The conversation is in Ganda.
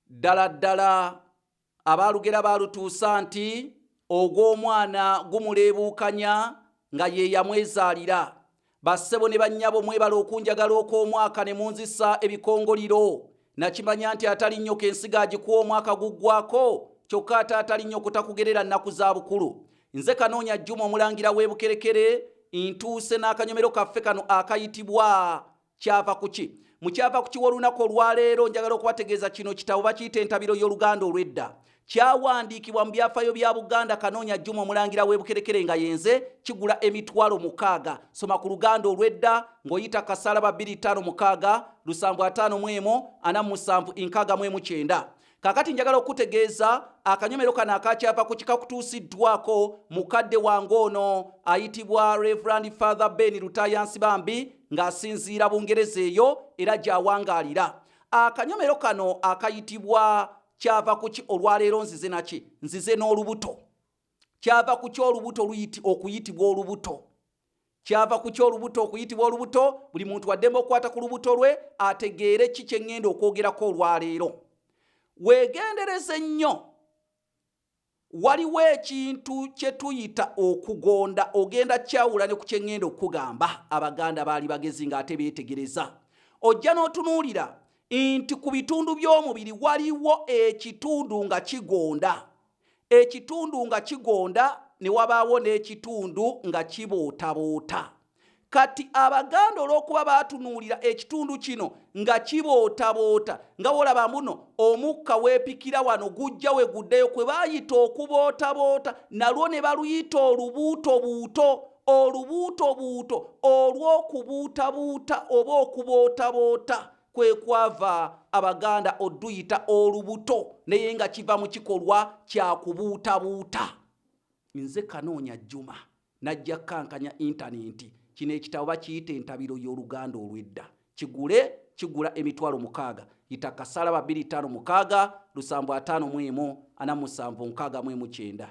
ddala ddala abalugera balutuusa nti ogw'omwana gumuleebuukanya nga ye yamwezaalira. Bassebo ne bannyabo mwebala okunjagala okw'omwaka ne munzisa ebikongoliro. Nakimanya nti atalinnyo kensiga agikuwa omwaka guggwako, kyokka ate atalinnyo kutakugerera nnaku za bukulu. Nze Kanoonya Juma omulangira w'Ebukerekere ntuuse n'akanyomero kaffe kano akayitibwa Kyava Kuki. Mu Kyava Kuki w'olunaku olwaleero njagala okubategeeza kino kitabo bakiyita entabiro y'Oluganda olw'edda. Kyawandiikibwa mu byafaayo bya Buganda Kanoonya Juma omulangira w'Ebukerekere nga yenze kigula emitwalo 600. Soma ku Luganda olw'edda ng'oyita kasalaba 256 751 47 Kakati njagala okutegeeza akanyomero kano aka Kyava Kuki kakutuusiddwako mukadde wange ono ayitibwa Reverend Father Ben Lutayansi Bambi ng'asinziira Bungereza eyo era gy'awangaalira. Akanyomero kano akayitibwa Kyava Kuki olwaleero nzize naki? Nzize n'olubuto. Kyava Kuki olubuto okuyitibwa olubuto. Kyava Kuki olubuto okuyitibwa olubuto, buli muntu waddembe okukwata ku lubuto lwe ategeere ki kye ŋŋenda okwogerako olwaleero. Weegendereze nnyo, waliwo ekintu kye tuyita okugonda, ogenda kyawula ne ku kye ŋŋenda okugamba. Abaganda baali bagezi ng'ate beetegereza. Ojja n'otunuulira nti ku bitundu by'omubiri waliwo ekitundu nga kigonda. Ekitundu nga kigonda ne wabaawo n'ekitundu nga kibootaboota. Kati Abaganda olw'okuba baatunuulira ekitundu kino nga kibootaboota, nga wolaba muno omukka weepikira wano gujja we guddeyo kwe baayita okubootaboota, nalwo ne baluyita olubuutobuuto. Olubuutobuuto olw'okubuutabuuta oba okubootaboota kwe kwava Abaganda oduyita olubuto, naye nga kiva mu kikolwa kya kubuutabuuta. Nze Kanoonya Juma najja kankanya intaneti. Kino ekitabo bakiyita entabiro y'Oluganda olw'edda. Kigula emitwalo 600. Yita kasalaba 256 751 47 69.